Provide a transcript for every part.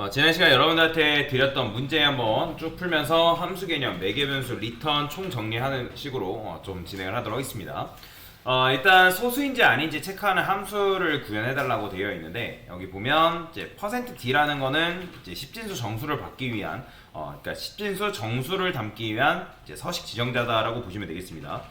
지난 시간 여러분들한테 드렸던 문제 한번 쭉 풀면서 함수 개념, 매개 변수, 리턴 총 정리하는 식으로 좀 진행을 하도록 하겠습니다. 일단 소수인지 아닌지 체크하는 함수를 구현해달라고 되어 있는데, 여기 보면 이제 %d라는 거는 이제 십진수 정수를 받기 위한, 그러니까 십진수 정수를 담기 위한 이제 서식 지정자다라고 보시면 되겠습니다.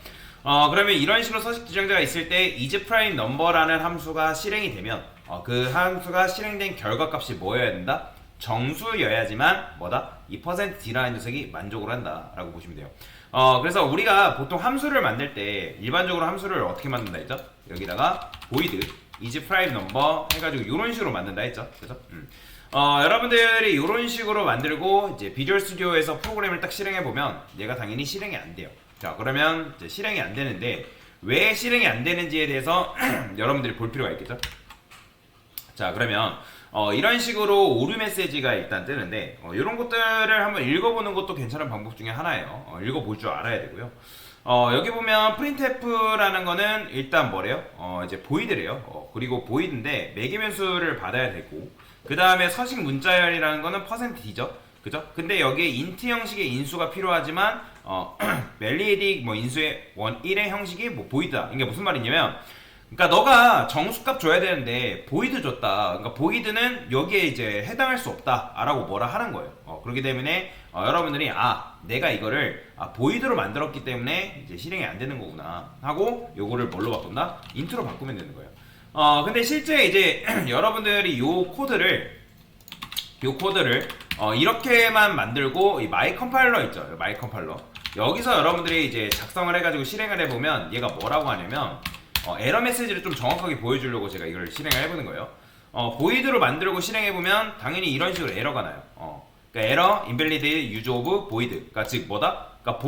그러면 이런 식으로 서식 지정자가 있을 때 isPrime number라는 함수가 실행이 되면 그 함수가 실행된 결과값이 뭐여야 된다? 정수여야지만 뭐다? 이 %d라는 녀석이 만족을 한다라고 보시면 돼요. 그래서 우리가 보통 함수를 만들 때 일반적으로 함수를 어떻게 만든다 했죠? 여기다가 void isPrime number 해가지고 이런 식으로 만든다 했죠, 그죠? 여러분들이 이런 식으로 만들고 이제 비주얼 스튜디오에서 프로그램을 딱 실행해 보면 얘가 당연히 실행이 안 돼요. 자, 그러면 이제 실행이 안 되는데 왜 실행이 안 되는지에 대해서 여러분들이 볼 필요가 있겠죠? 자, 그러면 이런 식으로 오류 메시지가 일단 뜨는데 이런 것들을 한번 읽어보는 것도 괜찮은 방법 중에 하나예요. 읽어볼 줄 알아야 되고요. 여기 보면 printf라는 거는 일단 뭐래요? 이제 void래요. 그리고 void인데 매개변수를 받아야 되고, 그 다음에 서식 문자열이라는 거는 %d죠. 그죠? 근데 여기에 int 형식의 인수가 필요하지만 validate 뭐 인수의 1의 형식이 뭐 void다. 이게 무슨 말이냐면, 그러니까 너가 정수값 줘야 되는데 void 줬다. 그러니까 void는 여기에 이제 해당할 수 없다라고 뭐라 하는 거예요. 그렇기 때문에 여러분들이 내가 이거를 void로 만들었기 때문에 이제 실행이 안 되는 거구나 하고 요거를 뭘로 바꾼다? int로 바꾸면 되는 거예요. 근데 실제 이제 여러분들이 요 코드를 이렇게만 만들고 이 마이 컴파일러 있죠. 마이 컴파일러. 여기서 여러분들이 이제 작성을 해가지고 실행을 해보면 얘가 뭐라고 하냐면 에러 메시지를 좀 정확하게 보여주려고 제가 이걸 실행을 해보는 거예요. void로 만들고 실행해보면 당연히 이런 식으로 에러가 나요. 그러니까 에러, invalid, use of void. 그러니까 즉 뭐다? 그러니까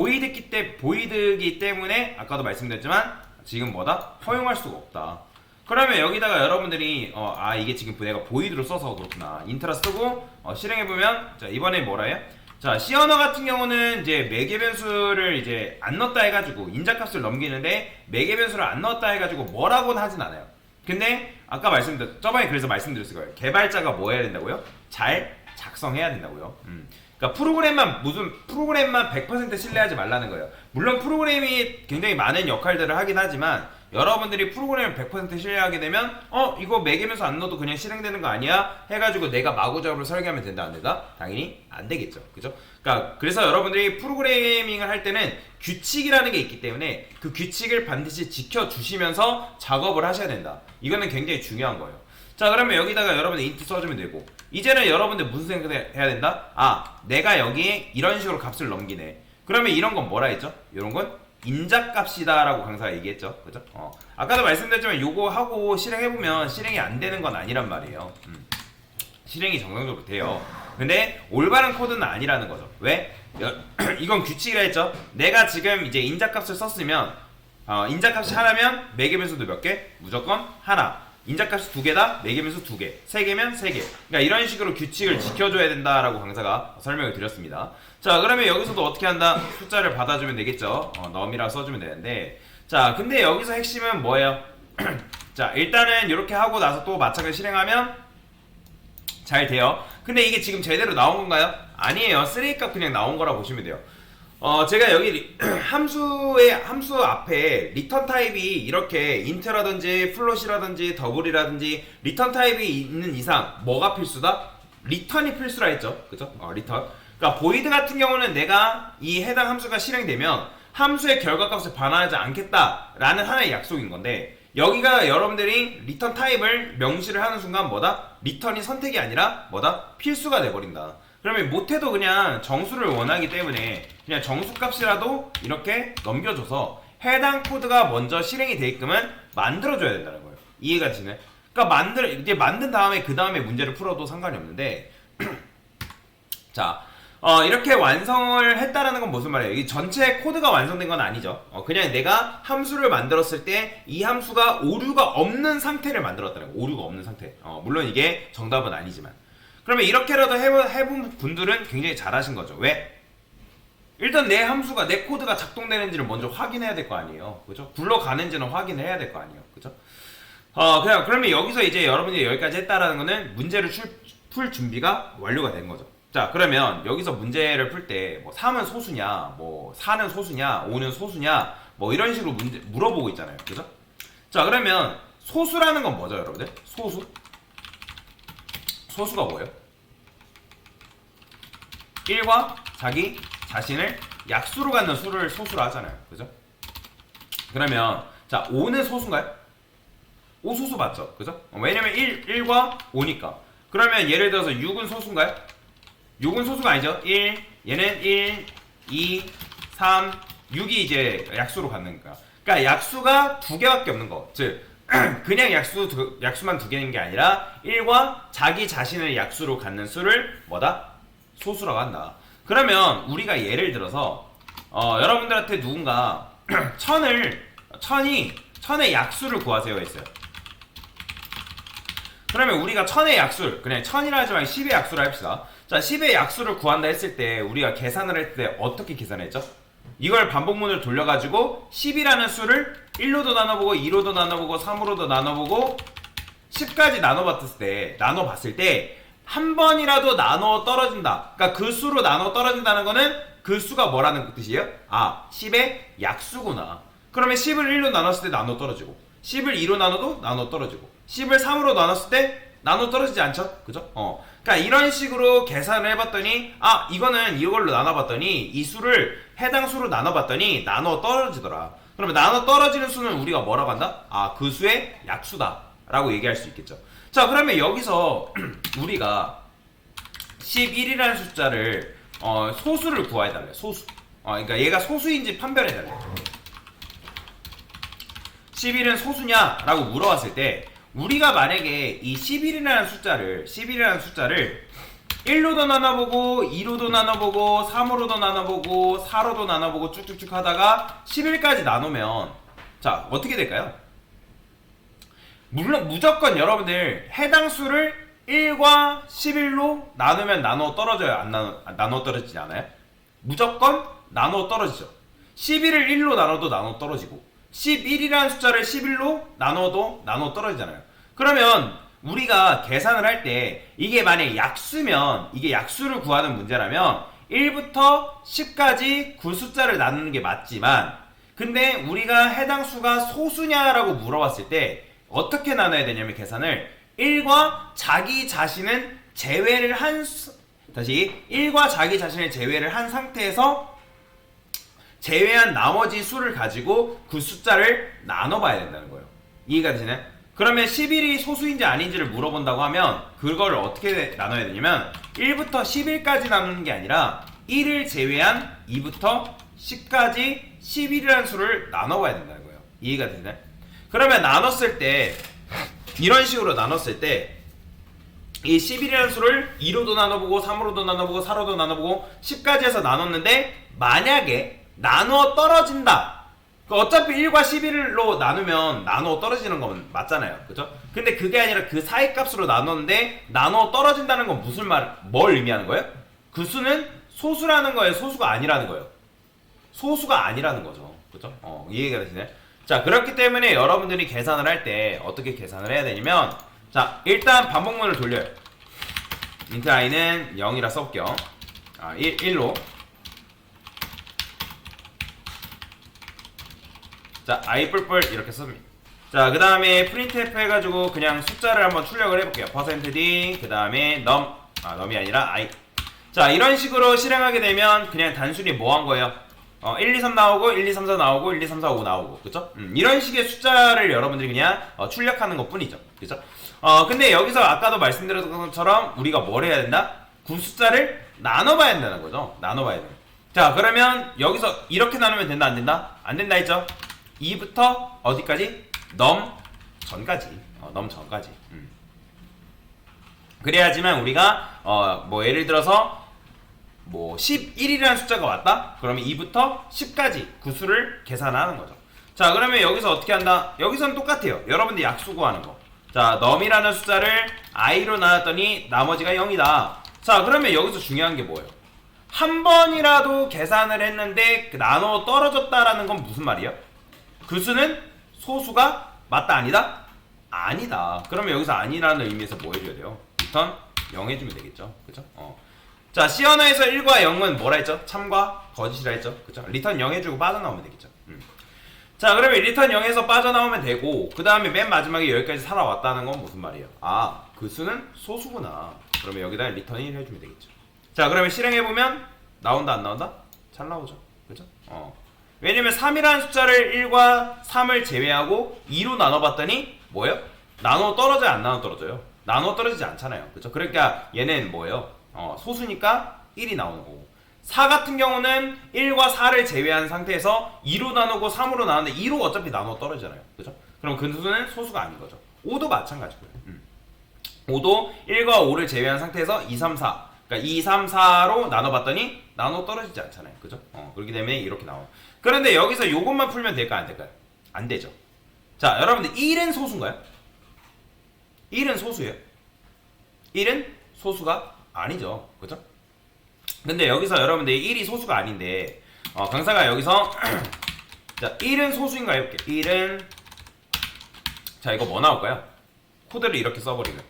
void이기 때문에 아까도 말씀드렸지만 지금 뭐다? 허용할 수가 없다. 그러면 여기다가 여러분들이 이게 지금 내가 void로 써서 그렇구나. 인트라 쓰고 실행해보면 자, 이번에 뭐라 해요? 자, C 언어 같은 경우는 이제 매개 변수를 이제 안 넣었다 해가지고 인자값을 넘기는데 매개 변수를 안 넣었다 해가지고 뭐라고는 하진 않아요. 근데 아까 저번에 그래서 말씀드렸을 거예요. 개발자가 뭐 해야 된다고요? 잘 작성해야 된다고요. 그러니까 프로그램만 100% 신뢰하지 말라는 거예요. 물론 프로그램이 굉장히 많은 역할들을 하긴 하지만 여러분들이 프로그램을 100% 신뢰하게 되면 이거 매개면서 안 넣어도 그냥 실행되는 거 아니야? 해가지고 내가 마구잡이로 설계하면 된다 안 된다? 당연히 안 되겠죠. 그죠? 그러니까 그래서 여러분들이 프로그래밍을 할 때는 규칙이라는 게 있기 때문에 그 규칙을 반드시 지켜주시면서 작업을 하셔야 된다. 이거는 굉장히 중요한 거예요. 자, 그러면 여기다가 여러분들 int 써주면 되고, 이제는 여러분들 무슨 생각을 해야 된다? 내가 여기에 이런 식으로 값을 넘기네. 그러면 이런 건 뭐라 했죠? 이런 건 인자값이다 라고 강사가 얘기했죠. 그죠? 아까도 말씀드렸지만 요거 하고 실행해보면 실행이 안 되는 건 아니란 말이에요. 실행이 정상적으로 돼요. 근데 올바른 코드는 아니라는 거죠. 왜? 이건 규칙이라 했죠. 내가 지금 이제 인자값을 썼으면 인자값이 하나면 매개변수도 몇 개? 무조건 하나. 인자값이 2개다? 매개변수 2개. 3개면 3개. 그러니까 이런 식으로 규칙을 지켜줘야 된다라고 강사가 설명을 드렸습니다. 자, 그러면 여기서도 어떻게 한다? 숫자를 받아주면 되겠죠. num이라 써주면 되는데, 자, 근데 여기서 핵심은 뭐예요? 자, 일단은 이렇게 하고 나서 또 마찬가지 실행하면 잘 돼요. 근데 이게 지금 제대로 나온 건가요? 아니에요. 쓰레기값 그냥 나온 거라 보시면 돼요. 제가 여기 함수 앞에 리턴 타입이 이렇게 int라든지 플롯이라든지 더블이라든지 리턴 타입이 있는 이상 뭐가 필수다? 리턴이 필수라 했죠. 그죠? 리턴. 그러니까 void 같은 경우는 내가 이 해당 함수가 실행되면 함수의 결과값을 반환하지 않겠다라는 하나의 약속인 건데, 여기가 여러분들이 리턴 타입을 명시를 하는 순간 뭐다? 리턴이 선택이 아니라 뭐다? 필수가 돼버린다. 그러면 못해도 그냥 정수를 원하기 때문에 그냥 정수값이라도 이렇게 넘겨줘서 해당 코드가 먼저 실행이 되게끔은 만들어줘야 된다는 거예요. 이해가 되시나요? 그러니까 이제 만든 다음에 그 다음에 문제를 풀어도 상관이 없는데 자, 이렇게 완성을 했다라는 건 무슨 말이에요? 이 전체 코드가 완성된 건 아니죠. 그냥 내가 함수를 만들었을 때 이 함수가 오류가 없는 상태를 만들었다는 거예요. 오류가 없는 상태. 물론 이게 정답은 아니지만. 그러면 이렇게라도 해본 분들은 굉장히 잘하신 거죠. 왜? 일단 내 코드가 작동되는지를 먼저 확인해야 될 거 아니에요. 그죠? 굴러가는지는 확인을 해야 될 거 아니에요. 그죠? 그러면 여기서 이제 여러분이 여기까지 했다라는 거는 문제를 풀 준비가 완료가 된 거죠. 자, 그러면 여기서 문제를 풀 때 뭐 3은 소수냐, 뭐 4는 소수냐, 5는 소수냐, 뭐 이런 식으로 문제 물어보고 있잖아요. 그죠? 자, 그러면 소수라는 건 뭐죠, 여러분들? 소수? 소수가 뭐예요? 1과 자기 자신을 약수로 갖는 수를 소수라 하잖아요. 그죠? 그러면 자, 5는 소수인가요? 5 소수 맞죠? 그죠? 왜냐면 1과 5니까. 그러면 예를 들어서 6은 소수인가요? 6은 소수가 아니죠. 1, 얘는 1, 2, 3, 6이 이제 약수로 갖는 거야. 그러니까 약수가 두 개밖에 없는 거. 즉 그냥 약수만 두 개인 게 아니라 1과 자기 자신을 약수로 갖는 수를 뭐다? 소수라고 한다. 그러면 우리가 예를 들어서 여러분들한테 누군가 천의 약수를 구하세요 했어요. 그러면 우리가 천의 약수를 그냥 천이라 하지 말고 10의 약수를 합시다. 자, 10의 약수를 구한다 했을 때 우리가 계산을 할 때 어떻게 계산했죠? 이걸 반복문을 돌려가지고 10이라는 수를 1로도 나눠보고 2로도 나눠보고 3으로도 나눠보고 10까지 나눠봤을 때 한 번이라도 나눠 떨어진다. 그러니까 그 수로 나눠 떨어진다는 거는 그 수가 뭐라는 뜻이에요? 아, 10의 약수구나. 그러면 10을 1로 나눴을 때 나눠 떨어지고 10을 2로 나눠도 나눠 떨어지고 10을 3으로 나눴을 때 나눠 떨어지지 않죠? 그죠? 그러니까 이런 식으로 계산을 해봤더니 이거는 이걸로 나눠봤더니 이 수를 해당 수로 나눠봤더니 나눠 떨어지더라. 그러면 나눠 떨어지는 수는 우리가 뭐라고 한다? 그 수의 약수다 라고 얘기할 수 있겠죠. 자, 그러면 여기서 우리가 11이라는 숫자를 소수를 구해달래. 소수. 그러니까 얘가 소수인지 판별해달래. 11은 소수냐? 라고 물어봤을 때 우리가 만약에 이 11이라는 숫자를 1로도 나눠보고 2로도 나눠보고 3으로도 나눠보고 4로도 나눠보고 쭉쭉쭉 하다가 11까지 나누면 자, 어떻게 될까요? 물론 무조건 여러분들 해당 수를 1과 11로 나누면 나눠 떨어져요? 안 나눠 떨어지지 않아요? 무조건 나눠 떨어지죠. 11을 1로 나눠도 나눠 떨어지고 11이라는 숫자를 11로 나눠도 나눠 떨어지잖아요. 그러면 우리가 계산을 할 때 이게 만약에 약수면 이게 약수를 구하는 문제라면 1부터 10까지 그 숫자를 나누는 게 맞지만 근데 우리가 해당 수가 소수냐라고 물어봤을 때 어떻게 나눠야 되냐면 계산을 1과 자기 자신은 제외를 한 1과 자기 자신을 제외를 한 상태에서 제외한 나머지 수를 가지고 그 숫자를 나눠봐야 된다는 거예요. 이해가 되시나요? 그러면 11이 소수인지 아닌지를 물어본다고 하면 그걸 어떻게 나눠야 되냐면 1부터 11까지 나누는 게 아니라 1을 제외한 2부터 10까지 11이라는 수를 나눠봐야 된다는 거예요. 이해가 되시나요? 그러면 나눴을 때 이런 식으로 나눴을 때 이 11이라는 수를 2로도 나눠보고 3으로도 나눠보고 4로도 나눠보고 10까지 해서 나눴는데 만약에 나누어 떨어진다. 어차피 1과 11로 나누면 나누어 떨어지는 건 맞잖아요. 그죠? 근데 그게 아니라 그 사이 값으로 나눴는데 나누어 떨어진다는 건 뭘 의미하는 거예요? 그 수는 소수라는 거예요? 소수가 아니라는 거예요? 소수가 아니라는 거죠. 그죠? 이해가 되시네? 자, 그렇기 때문에 여러분들이 계산을 할 때 어떻게 계산을 해야 되냐면 자, 일단 반복문을 돌려요. int i는 0이라 써볼게요. 1로 자, i 뿔뿔 이렇게 씁니다. 자, 그 다음에 printf 해가지고 그냥 숫자를 한번 출력을 해볼게요. %d 그 다음에 num이 아니라 i. 자, 이런 식으로 실행하게 되면 그냥 단순히 뭐 한 거예요? 1, 2, 3 나오고 1, 2, 3, 4 나오고 1, 2, 3, 4, 5 나오고 그쵸? 이런 식의 숫자를 여러분들이 그냥 출력하는 것 뿐이죠. 그쵸? 근데 여기서 아까도 말씀드렸던 것처럼 우리가 뭘 해야 된다? 그 숫자를 나눠봐야 된다는 거죠. 나눠봐야 돼요. 자, 그러면 여기서 이렇게 나누면 된다 안 된다? 안 된다 했죠? 2부터 어디까지? 넘 전까지. 넘 전까지. 그래야지만 우리가 뭐 예를 들어서 뭐 11이라는 숫자가 왔다? 그러면 2부터 10까지 그 수를 계산하는 거죠. 자, 그러면 여기서 어떻게 한다? 여기서는 똑같아요. 여러분들 약수 구하는 거. 자, num이라는 숫자를 i로 나눴더니 나머지가 0이다. 자, 그러면 여기서 중요한 게 뭐예요? 한 번이라도 계산을 했는데 나눠 떨어졌다라는 건 무슨 말이에요? 그 수는 소수가 맞다 아니다? 아니다. 그러면 여기서 아니라는 의미에서 뭐 해줘야 돼요? return 0 해주면 되겠죠. 그죠? 자, C 언어에서 1과 0은 뭐라 했죠? 참과 거짓이라 했죠. 그죠? 리턴 0 해주고 빠져나오면 되겠죠. 자, 그러면 리턴 0에서 빠져나오면 되고, 그 다음에 맨 마지막에 여기까지 살아왔다는 건 무슨 말이에요? 아, 그 수는 소수구나. 그러면 여기다 리턴 1 해주면 되겠죠. 자, 그러면 실행해보면 나온다 안 나온다? 잘 나오죠. 그죠? 왜냐면 3이라는 숫자를 1과 3을 제외하고 2로 나눠봤더니 뭐예요? 나눠 떨어져요? 안 나눠 떨어져요? 나눠 떨어지지 않잖아요. 그죠? 그러니까 얘는 뭐예요? 소수니까 1이 나오는 거고, 4 같은 경우는 1과 4를 제외한 상태에서 2로 나누고 3으로 나누는데 2로 어차피 나눠 떨어지잖아요. 그죠? 그럼 그 수는 소수가 아닌 거죠. 5도 마찬가지고요. 5도 1과 5를 제외한 상태에서 2, 3, 4. 그러니까 2, 3, 4로 나눠봤더니 나눠 떨어지지 않잖아요. 그죠? 그렇기 때문에 이렇게 나와요. 그런데 여기서 요것만 풀면 될까요? 안 될까요? 안 되죠. 자, 여러분들 1은 소수인가요? 1은 소수예요? 1은 소수가 아니죠. 그죠? 근데 여기서 여러분들 1이 소수가 아닌데, 강사가 여기서 자, 1은 소수인가 해볼게. 1은, 자, 이거 뭐 나올까요? 코드를 이렇게 써버리면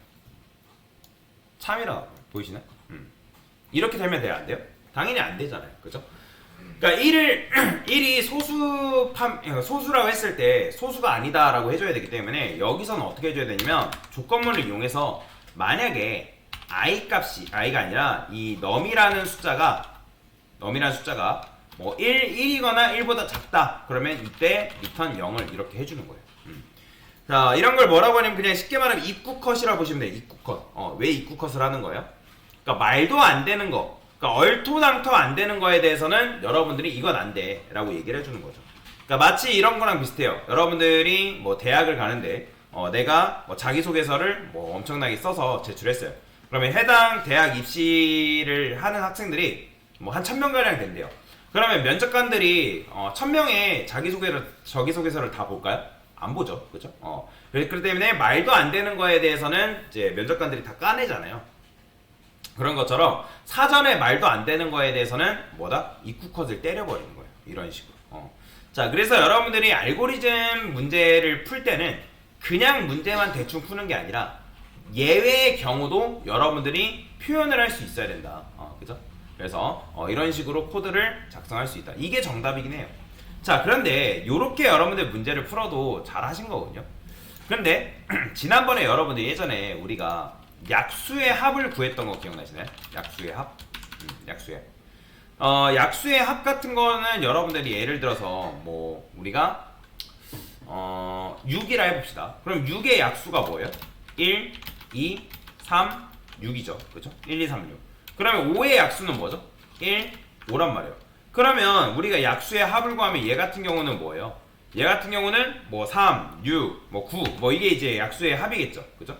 참이라 나와요. 보이시나요? 이렇게 되면 돼요? 안 돼요? 당연히 안 되잖아요. 그죠? 그러니까 1이 소수라고 했을 때 소수가 아니다라고 해줘야 되기 때문에 여기서는 어떻게 해줘야 되냐면, 조건문을 이용해서 만약에 i 값이, i가 아니라 이 num이라는 숫자가 뭐 1이거나 1보다 작다, 그러면 이때 return 0을 이렇게 해주는 거예요. 자, 이런 걸 뭐라고 하냐면 그냥 쉽게 말하면 입구 컷이라고 보시면 돼요. 입구 컷. 왜 입구 컷을 하는 거예요? 그러니까 말도 안 되는 거, 그러니까 얼토당토 안 되는 거에 대해서는 여러분들이 이건 안 돼 라고 얘기를 해주는 거죠. 그러니까 마치 이런 거랑 비슷해요. 여러분들이 뭐 대학을 가는데 내가 뭐 자기소개서를 뭐 엄청나게 써서 제출했어요. 그러면 해당 대학 입시를 하는 학생들이 뭐 한 1000명가량 된대요. 그러면 면접관들이 1000명의 자기소개서를 다 볼까요? 안 보죠. 그죠? 그렇기 때문에 말도 안 되는 거에 대해서는 이제 면접관들이 다 까내잖아요. 그런 것처럼 사전에 말도 안 되는 거에 대해서는 뭐다? 입구 컷을 때려버리는 거예요. 이런 식으로. 자, 그래서 여러분들이 알고리즘 문제를 풀 때는 그냥 문제만 대충 푸는 게 아니라 예외의 경우도 여러분들이 표현을 할 수 있어야 된다. 그죠? 그래서 이런 식으로 코드를 작성할 수 있다. 이게 정답이긴 해요. 자, 그런데 이렇게 여러분들 문제를 풀어도 잘 하신 거거든요. 그런데 지난번에 여러분들 예전에 우리가 약수의 합을 구했던 거 기억나시나요? 약수의 합? 약수의 약수의 합 같은 거는 여러분들이 예를 들어서 뭐 우리가 6이라 해봅시다. 그럼 6의 약수가 뭐예요? 1, 2, 3, 6이죠. 그렇죠? 1, 2, 3, 6. 그러면 5의 약수는 뭐죠? 1, 5란 말이에요. 그러면 우리가 약수의 합을 구하면 얘 같은 경우는 뭐예요? 얘 같은 경우는 뭐 3, 6, 뭐 9, 뭐 이게 이제 약수의 합이겠죠. 그죠?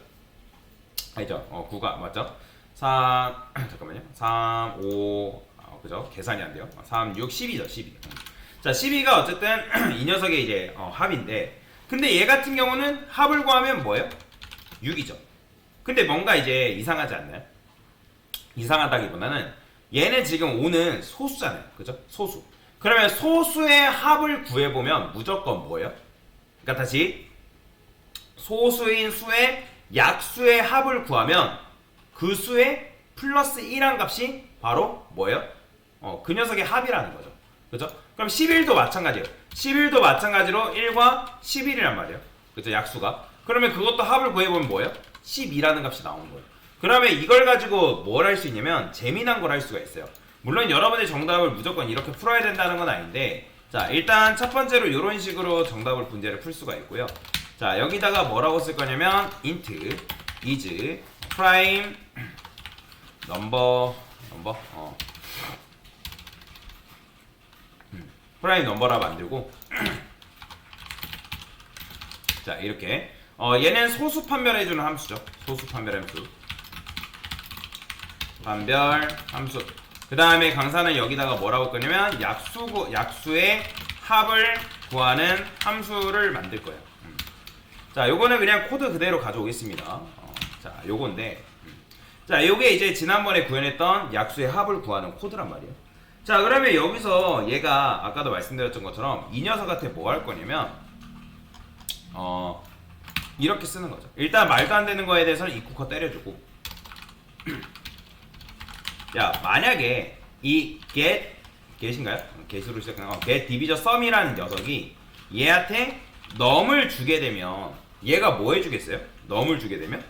아니죠. 9가 맞죠? 3, 잠깐만요. 3, 5, 그죠? 계산이 안 돼요. 3, 6, 12죠. 12. 자, 12가 어쨌든 이 녀석의 이제 합인데, 근데 얘 같은 경우는 합을 구하면 뭐예요? 6이죠. 근데 뭔가 이제 이상하지 않나요? 이상하다기보다는 얘는 지금 5는 소수잖아요. 그죠? 소수. 그러면 소수의 합을 구해보면 무조건 뭐예요? 그러니까 다시 소수인 수의 약수의 합을 구하면 그 수의 플러스 1한 값이 바로 뭐예요? 그 녀석의 합이라는 거죠. 그죠? 그럼 11도 마찬가지예요. 11도 마찬가지로 1과 11이란 말이에요. 그죠? 약수가. 그러면 그것도 합을 구해보면 뭐예요? 12라는 값이 나오는 거예요. 그러면 이걸 가지고 뭘 할 수 있냐면 재미난 걸 할 수가 있어요. 물론 여러분의 정답을 무조건 이렇게 풀어야 된다는 건 아닌데, 자, 일단 첫 번째로 이런 식으로 정답을 문제를 풀 수가 있고요. 자, 여기다가 뭐라고 쓸 거냐면 int is prime number 프라임 넘버라 만들고 자, 이렇게 얘는 소수 판별해주는 함수죠. 소수 판별 함수. 판별 함수. 그 다음에 강사는 여기다가 뭐라고 할 거냐면 약수의 합을 구하는 함수를 만들 거예요. 자, 요거는 그냥 코드 그대로 가져오겠습니다. 자, 요건데, 자, 요게 이제 지난번에 구현했던 약수의 합을 구하는 코드란 말이에요. 자, 그러면 여기서 얘가 아까도 말씀드렸던 것처럼 이 녀석한테 뭐 할 거냐면 이렇게 쓰는 거죠. 일단 말도 안 되는 거에 대해서는 입구 컷 때려주고, 야, 만약에 이 get인가요? get으로 시작하는 get divisor sum이라는 녀석이 얘한테 num을 주게 되면 얘가 뭐 해주겠어요? num을 주게 되면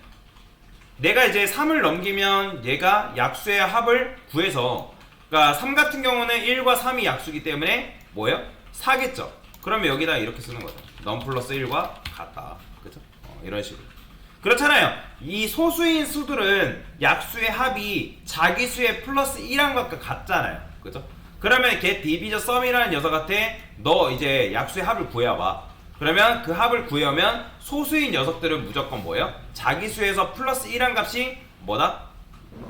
내가 이제 3을 넘기면 얘가 약수의 합을 구해서, 그러니까 3 같은 경우는 1과 3이 약수기 때문에 뭐예요? 4겠죠. 그러면 여기다 이렇게 쓰는 거죠. num 플러스 1과 같다. 그죠? 이런 식으로. 그렇잖아요. 이 소수인 수들은 약수의 합이 자기 수의 플러스 1항과 같잖아요. 그죠? 그러면 get divisor sum이라는 녀석한테 너 이제 약수의 합을 구해봐. 그러면 그 합을 구해오면 소수인 녀석들은 무조건 뭐예요? 자기 수에서 플러스 1항 값이 뭐다?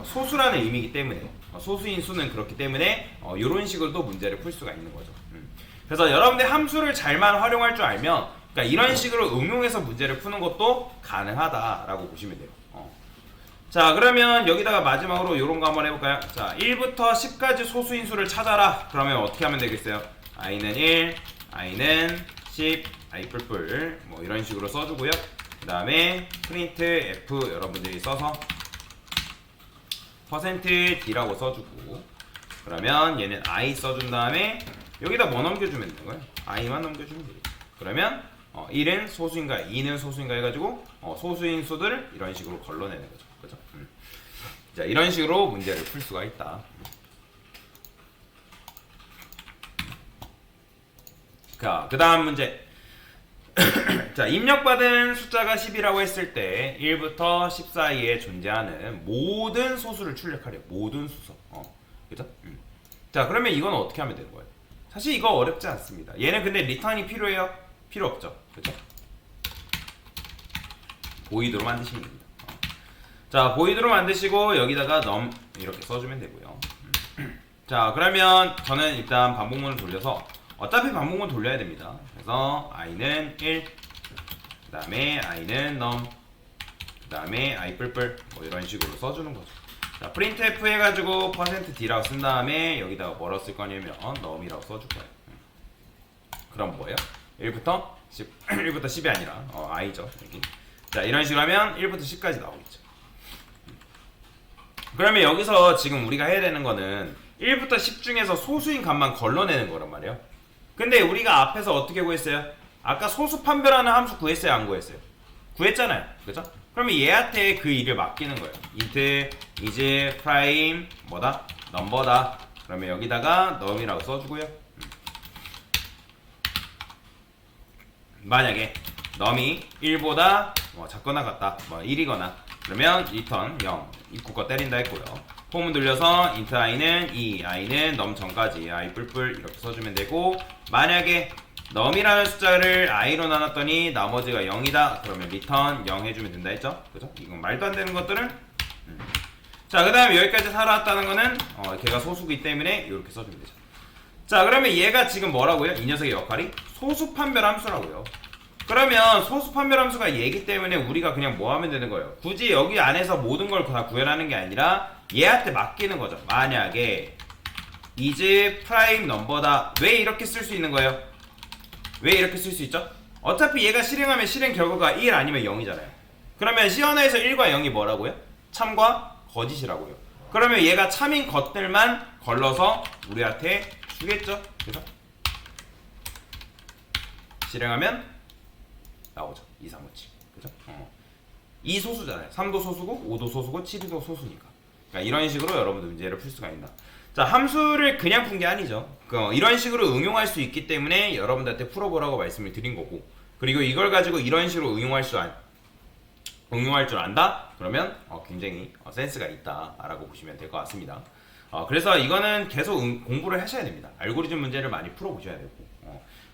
소수라는 의미이기 때문에, 소수인 수는 그렇기 때문에 이런 식으로도 문제를 풀 수가 있는 거죠. 그래서 여러분들 함수를 잘만 활용할 줄 알면, 그러니까 이런 식으로 응용해서 문제를 푸는 것도 가능하다라고 보시면 돼요. 자, 그러면 여기다가 마지막으로 이런 거 한번 해볼까요? 자, 1부터 10까지 소수인 수를 찾아라. 그러면 어떻게 하면 되겠어요? i는 1, i는 10, i 뿔뿔 뭐 이런 식으로 써주고요. 그 다음에 프린트 f 여러분들이 써서 %d라고 써주고, 그러면 얘는 i 써준 다음에 여기다 뭐 넘겨주면 되는 거예요? i만 넘겨주면 되겠죠. 그러면 1은 소수인가 2는 소수인가 해가지고 소수인 수들을 이런 식으로 걸러내는 거죠. 그죠? 자, 이런 식으로 문제를 풀 수가 있다. 자, 그 다음 문제. 자, 입력받은 숫자가 10이라고 했을 때 1부터 10 사이에 존재하는 모든 소수를 출력하래요. 모든 수소. 그죠? 자, 그러면 이건 어떻게 하면 되는 거예요? 사실 이거 어렵지 않습니다. 얘는 근데 리턴이 필요해요? 필요 없죠. 그죠? 보이드로 만드시면 됩니다. 자, 보이드로 만드시고 여기다가 num 이렇게 써주면 되고요. 자, 그러면 저는 일단 반복문을 돌려서, 어차피 반복문 돌려야 됩니다. 그래서 i는 1, 그 다음에 i는 num, 그 다음에 i 뿔뿔 뭐 이런 식으로 써주는 거죠. 자, printf 해가지고 %d라고 쓴 다음에 여기다가 뭐라고 쓸 거냐면 num이라고 써줄 거예요. 그럼 뭐예요? 1부터 10, 1부터 10이 아니라 i죠. 여기. 자, 이런 식으로 하면 1부터 10까지 나오겠죠. 그러면 여기서 지금 우리가 해야 되는 거는 1부터 10 중에서 소수인 값만 걸러내는 거란 말이에요. 근데 우리가 앞에서 어떻게 구했어요? 아까 소수 판별하는 함수 구했어요? 안 구했어요? 구했잖아요. 그죠? 그러면 얘한테 그 일을 맡기는 거예요. int is prime 뭐다? number다. 그러면 여기다가 num이라고 써주고요. 만약에 num이 1보다 작거나 같다, 1이거나 그러면 return 0 입구 거 때린다 했고요. 폼은 돌려서 int i는 2, i는 num 전까지 i 뿔뿔 이렇게 써주면 되고, 만약에 num이라는 숫자를 i로 나눴더니 나머지가 0이다 그러면 return 0 해주면 된다 했죠. 그죠? 이건 말도 안 되는 것들은 자, 그 다음에 여기까지 살아왔다는 거는 걔가 소수기 때문에 이렇게 써주면 되죠. 자, 그러면 얘가 지금 뭐라고요? 이 녀석의 역할이 소수 판별 함수라고요. 그러면 소수 판별 함수가 얘기 때문에 우리가 그냥 뭐 하면 되는 거예요? 굳이 여기 안에서 모든 걸 다 구현하는 게 아니라 얘한테 맡기는 거죠. 만약에 is prime number다. 왜 이렇게 쓸 수 있는 거예요? 왜 이렇게 쓸 수 있죠? 어차피 얘가 실행하면 실행 결과가 1 아니면 0이잖아요. 그러면 C 하나에서 1과 0이 뭐라고요? 참과 거짓이라고요. 그러면 얘가 참인 것들만 걸러서 우리한테 주겠죠? 그래서 실행하면 나오죠. 2, 3, 5, 7. 그죠? 2 소수잖아요. 3도 소수고 5도 소수고 7도 소수니까. 그러니까 이런 식으로 여러분들 문제를 풀 수가 있다. 자, 함수를 그냥 푼 게 아니죠. 이런 식으로 응용할 수 있기 때문에 여러분들한테 풀어보라고 말씀을 드린 거고, 그리고 이걸 가지고 이런 식으로 응용할 줄 안다? 그러면 굉장히 센스가 있다라고 보시면 될 것 같습니다. 그래서 이거는 계속 공부를 하셔야 됩니다. 알고리즘 문제를 많이 풀어보셔야 되고,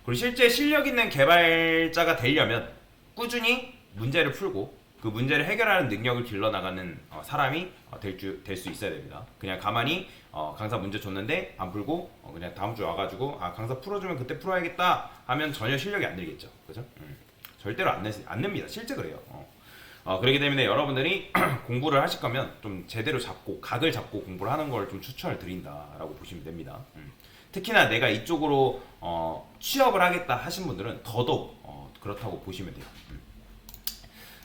그리고 실제 실력 있는 개발자가 되려면 꾸준히 문제를 풀고 그 문제를 해결하는 능력을 길러나가는 사람이 될 수 있어야 됩니다. 그냥 가만히 강사 문제 줬는데 안 풀고 그냥 다음 주 와가지고 강사 풀어주면 그때 풀어야겠다 하면 전혀 실력이 안 늘겠죠. 그죠? 절대로 안 냅니다. 실제 그래요. 그렇기 때문에 여러분들이 공부를 하실 거면 좀 제대로 잡고 각을 잡고 공부를 하는 걸 좀 추천을 드린다라고 보시면 됩니다. 특히나 내가 이쪽으로 취업을 하겠다 하신 분들은 더더욱 그렇다고 보시면 돼요.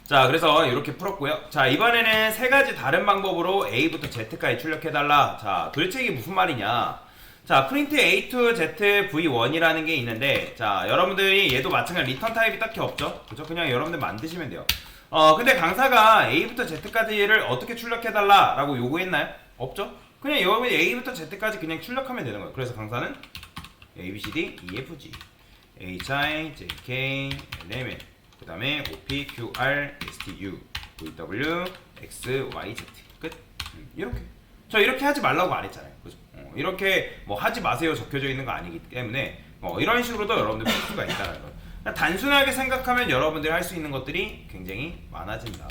자, 그래서 이렇게 풀었고요. 자, 이번에는 세 가지 다른 방법으로 A부터 Z까지 출력해달라. 자, 도대체 이게 무슨 말이냐? 자, 프린트 A to Z V1이라는 게 있는데, 자, 여러분들이 얘도 마찬가지로 리턴 타입이 딱히 없죠? 그죠? 그냥 여러분들 만드시면 돼요. 근데 강사가 A부터 Z까지를 어떻게 출력해달라 라고 요구했나요? 없죠? 그냥 여러분이 A부터 Z까지 그냥 출력하면 되는 거예요. 그래서 강사는 A, B, C, D, E, F, G, H, I, J, K, L, M, N, 그 다음에 O, P, Q, R, S, T, U, V, W, X, Y, Z. 끝. 이렇게. 저 이렇게 하지 말라고 안 했잖아요. 그죠? 이렇게 뭐 하지 마세요 적혀져 있는 거 아니기 때문에 이런 식으로도 여러분들 풀 수가 있다는 거예요. 그러니까 단순하게 생각하면 여러분들이 할 수 있는 것들이 굉장히 많아진다.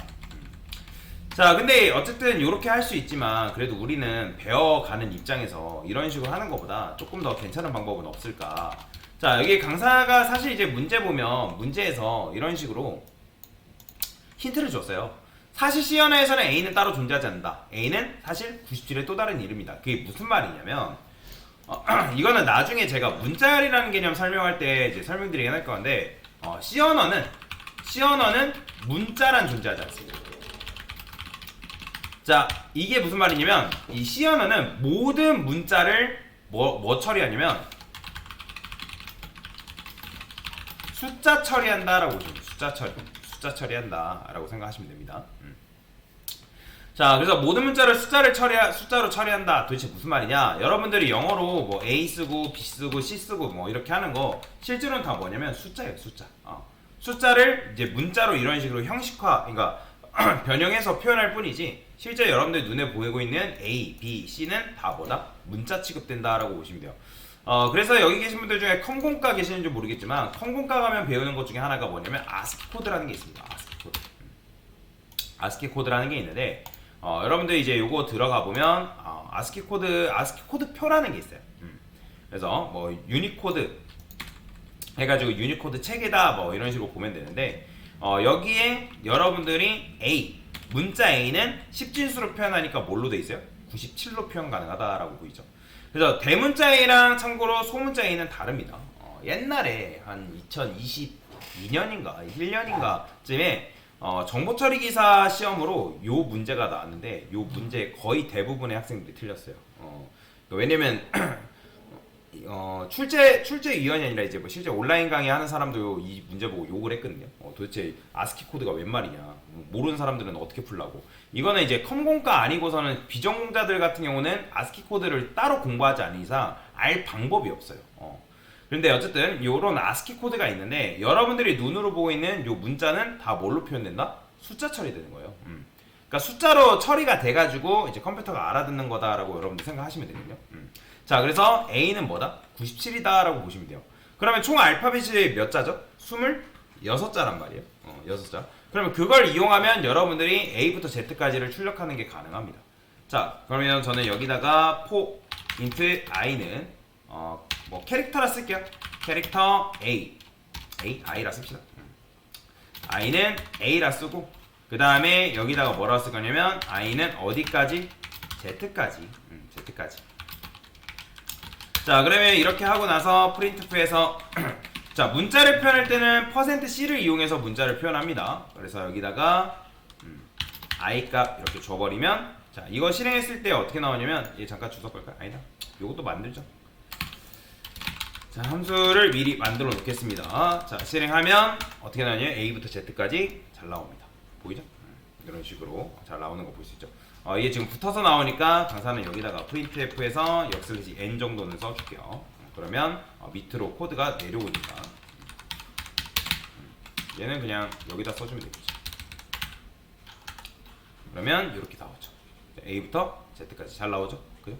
자, 근데 어쨌든 이렇게 할 수 있지만 그래도 우리는 배워가는 입장에서 이런 식으로 하는 것보다 조금 더 괜찮은 방법은 없을까? 자, 여기 강사가 사실 이제 문제 보면 문제에서 이런 식으로 힌트를 줬어요. 사실 C 언어에서는 A는 따로 존재하지 않는다. A는 사실 97의 또 다른 이름이다. 그게 무슨 말이냐면 이거는 나중에 제가 문자열이라는 개념 설명할 때 이제 설명드리긴 할 건데 C 언어는 문자란 존재하지 않습니다. 자, 이게 무슨 말이냐면 이 C 언어는 모든 문자를 뭐 처리하냐면 숫자 처리한다라고 보시면 숫자 처리한다 라고 생각하시면 됩니다. 자, 그래서 모든 문자를 숫자로 처리한다. 도대체 무슨 말이냐? 여러분들이 영어로 뭐 A 쓰고 B 쓰고 C 쓰고 뭐 이렇게 하는 거 실제로는 다 뭐냐면 숫자예요. 숫자. 숫자를 이제 문자로 이런 식으로 형식화, 그러니까 변형해서 표현할 뿐이지 실제 여러분들 눈에 보이고 있는 A, B, C는 다 뭐다? 문자 취급된다라고 보시면 돼요. 그래서 여기 계신 분들 중에 컴공과 계시는지 모르겠지만 컴공과 가면 배우는 것 중에 하나가 뭐냐면 아스키 코드라는 게 있습니다. 아스키 코드라는 게 있는데 여러분들 이제 요거 들어가 보면 아스키 코드 표라는 게 있어요. 그래서 뭐 유니코드 해가지고 유니코드 책에다 뭐 이런 식으로 보면 되는데 여기에 여러분들이 문자 A는 10진수로 표현하니까 뭘로 돼 있어요? 97로 표현 가능하다라고 보이죠. 그래서 대문자 A랑 참고로 소문자 A는 다릅니다. 옛날에 한 2022년인가 1년인가 쯤에 정보처리 기사 시험으로 요 문제가 나왔는데 요 문제 거의 대부분의 학생들이 틀렸어요. 왜냐면 출제위원이 아니라 이제 뭐 실제 온라인 강의 하는 사람도 이 문제 보고 욕을 했거든요. 도대체 아스키 코드가 웬 말이냐, 모르는 사람들은 어떻게 풀라고. 이거는 이제 컴공과 아니고서는 비전공자들 같은 경우는 아스키 코드를 따로 공부하지 않은 이상 알 방법이 없어요. 그런데 어쨌든 요런 아스키 코드가 있는데 여러분들이 눈으로 보고 있는 요 문자는 다 뭘로 표현된다? 숫자 처리되는 거예요. 그러니까 숫자로 처리가 돼가지고 이제 컴퓨터가 알아듣는 거다라고 여러분들 생각하시면 되거든요. 자, 그래서 A는 뭐다? 97이다 라고 보시면 돼요. 그러면 총 알파벳이 몇 자죠? 26자란 말이에요. 6자. 그러면 그걸 이용하면 여러분들이 A부터 Z까지를 출력하는 게 가능합니다. 자, 그러면 저는 여기다가 int i는 뭐 캐릭터라 쓸게요. 캐릭터 I라 씁시다. I는 A라 쓰고 그 다음에 여기다가 뭐라고 쓸 거냐면 I는 어디까지? Z까지. 자, 그러면 이렇게 하고 나서 printf에서 자, 문자를 표현할 때는 %c를 이용해서 문자를 표현합니다. 그래서 여기다가 I 값 이렇게 줘버리면 자, 이거 실행했을 때 어떻게 나오냐면 얘 잠깐 주석 걸까요? 아니다. 요것도 만들죠. 자, 함수를 미리 만들어 놓겠습니다. 자, 실행하면 어떻게 나오냐면 A부터 Z까지 잘 나옵니다. 보이죠? 이런 식으로 잘 나오는 거 볼 수 있죠. 이게 지금 붙어서 나오니까 강사는 여기다가 printf에서 n 정도는 써줄게요. 그러면 밑으로 코드가 내려오니까 얘는 그냥 여기다 써주면 되겠죠. 그러면 이렇게 나오죠. A부터 Z까지 잘 나오죠. 그죠?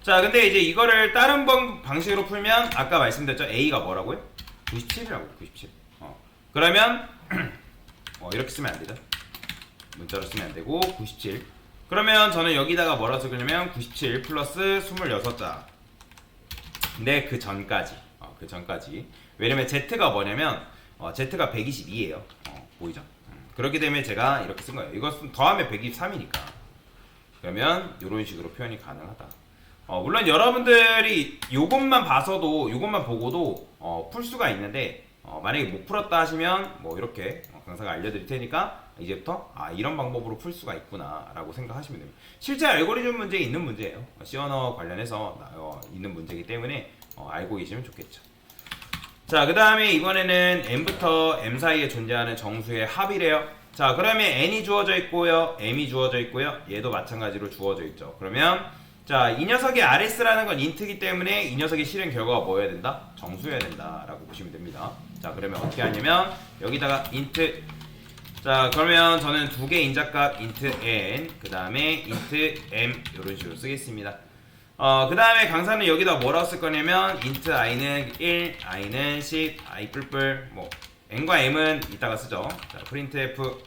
자, 근데 이제 이거를 다른 방식으로 풀면 아까 말씀드렸죠. A가 뭐라고요? 97이라고. 97. 그러면 이렇게 쓰면 안 되죠. 문자로 쓰면 안 되고 97. 그러면 저는 여기다가 뭐라고 쓰냐면 97 플러스 26자. 근데 그 전까지. 왜냐면 Z가 뭐냐면 Z가 122예요. 보이죠? 그렇기 때문에 제가 이렇게 쓴 거예요. 이것은 더하면 123이니까. 그러면 이런 식으로 표현이 가능하다. 물론 여러분들이 요것만 보고도 풀 수가 있는데 만약에 못 풀었다 하시면 뭐 이렇게 강사가 알려드릴 테니까 이제부터 이런 방법으로 풀 수가 있구나 라고 생각하시면 됩니다. 실제 알고리즘 문제에 있는 문제예요. C 언어 관련해서 있는 문제이기 때문에 알고 계시면 좋겠죠. 자, 그 다음에 이번에는 n부터 m 사이에 존재하는 정수의 합이래요. 자, 그러면 n이 주어져 있고요, m이 주어져 있고요, 얘도 마찬가지로 주어져 있죠. 그러면 자, 이 녀석의 RS라는 건 인트이기 때문에 이 녀석의 실행 결과가 뭐여야 된다? 정수여야 된다 라고 보시면 됩니다. 자, 그러면 어떻게 하냐면 여기다가 int, 자, 그러면 저는 두 개 인자값 int n, 그 다음에 int m 이런 식으로 쓰겠습니다. 그 다음에 강사는 여기다 뭐라고 쓸 거냐면 int i는 1, i는 10, i 뿔뿔, 뭐 n과 m은 이따가 쓰죠. 자, printf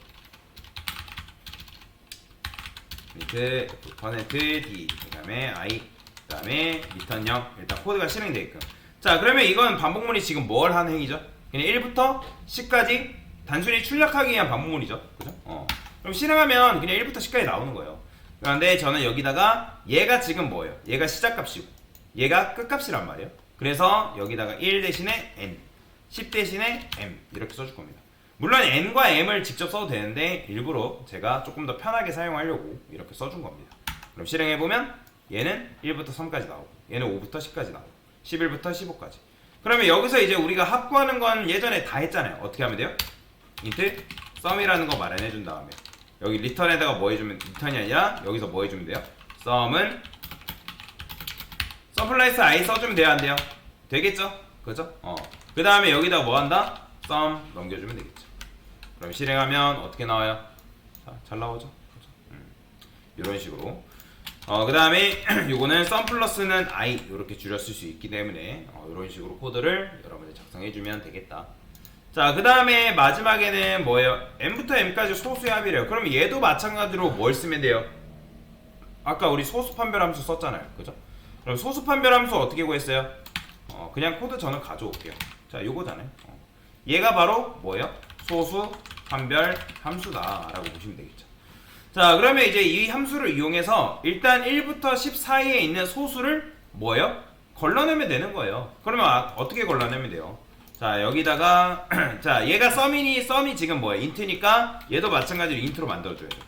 %d, 그 다음에 i, 그 다음에 return 0. 일단 코드가 실행되게끔. 자, 그러면 이건 반복문이 지금 뭘 하는 행위죠? 그냥 1부터 10까지 단순히 출력하기 위한 반복문이죠. 그죠? 그럼 실행하면 그냥 1부터 10까지 나오는 거예요. 그런데 저는 여기다가 얘가 지금 뭐예요? 얘가 시작값이고 얘가 끝값이란 말이에요. 그래서 여기다가 1 대신에 n, 10 대신에 m 이렇게 써줄 겁니다. 물론 n과 m을 직접 써도 되는데 일부러 제가 조금 더 편하게 사용하려고 이렇게 써준 겁니다. 그럼 실행해보면 얘는 1부터 3까지 나오고 얘는 5부터 10까지 나오고 11부터 15까지. 그러면 여기서 이제 우리가 합구하는 건 예전에 다 했잖아요. 어떻게 하면 돼요? int sum이라는 거 마련해준 다음에 여기 return에다가 뭐 해주면, return이 아니라 여기서 뭐 해주면 돼요? sum은 sum 플러스 i 써주면 돼요, 안 돼요? 되겠죠? 그죠? 그 다음에 여기다 뭐 한다? sum 넘겨주면 되겠죠. 그럼 실행하면 어떻게 나와요? 자, 잘 나오죠? 이런 식으로. 그 다음에 요거는 sum 플러스는 i 이렇게 줄였을 수 있기 때문에 이런 식으로 코드를 여러분들 작성해주면 되겠다. 자, 그 다음에 마지막에는 뭐예요? m부터 m까지 소수의 합이래요. 그러면 얘도 마찬가지로 뭘 쓰면 돼요? 아까 우리 소수 판별 함수 썼잖아요. 그죠? 그럼 소수 판별 함수 어떻게 구했어요? 그냥 코드 저는 가져올게요. 자, 요거잖아요. 얘가 바로 뭐예요? 소수 판별 함수다 라고 보시면 되겠죠. 자, 그러면 이제 이 함수를 이용해서 일단 1부터 10 사이에 있는 소수를 뭐예요? 걸러내면 되는 거예요. 그러면 어떻게 걸러내면 돼요? 자, 여기다가 자, 얘가 sum이 지금 뭐예요? int니까 얘도 마찬가지로 int로 만들어줘야죠.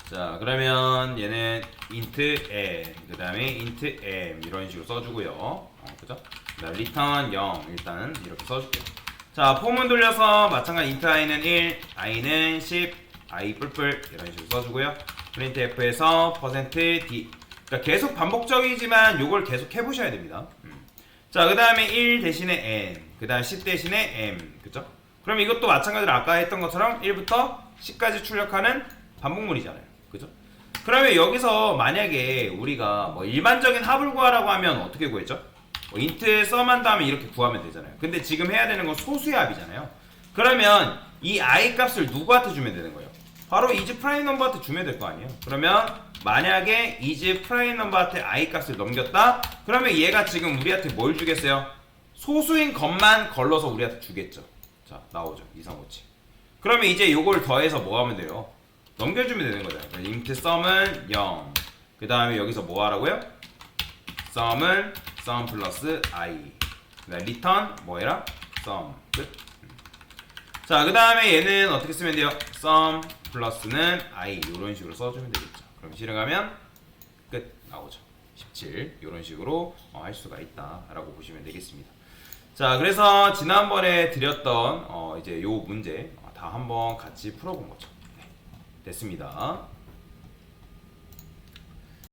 자, 그러면 얘는 int n, 그 다음에 int m 이런 식으로 써주고요. 그죠? return 0 일단 이렇게 써줄게요. 자, 폼은 돌려서 마찬가지 int i는 1, i는 10, i 뿔뿔 이런 식으로 써주고요. printf에서 %d, 그러니까 계속 반복적이지만 요걸 계속 해보셔야 됩니다. 자, 그 다음에 1 대신에 n, 그 다음 10 대신에 m, 그죠? 그럼 이것도 마찬가지로 아까 했던 것처럼 1부터 10까지 출력하는 반복문이잖아요. 그죠? 그러면 여기서 만약에 우리가 뭐 일반적인 합을 구하라고 하면 어떻게 구했죠? 뭐 int sum 한 다음에 이렇게 구하면 되잖아요. 근데 지금 해야 되는 건 소수의 합이잖아요. 그러면 이 i 값을 누구한테 주면 되는 거예요? 바로 is prime number한테 주면 될 거 아니에요? 그러면 만약에 is prime number한테 i 값을 넘겼다? 그러면 얘가 지금 우리한테 뭘 주겠어요? 소수인 것만 걸러서 우리한테 주겠죠. 자, 나오죠. 2, 3, 5, 7. 그러면 이제 요걸 더해서 뭐 하면 돼요? 넘겨주면 되는 거잖아요. int sum은 0. 그 다음에 여기서 뭐 하라고요? sum은 sum 플러스 i. return 뭐 해라? sum. 끝. 자, 그 다음에 얘는 어떻게 쓰면 돼요? sum 플러스는 i 이런 식으로 써주면 되겠죠. 그럼 실행하면 끝 나오죠. 17 이런 식으로 할 수가 있다라고 보시면 되겠습니다. 자, 그래서 지난번에 드렸던 이제 요 문제 다 한번 같이 풀어본 거죠. 네, 됐습니다.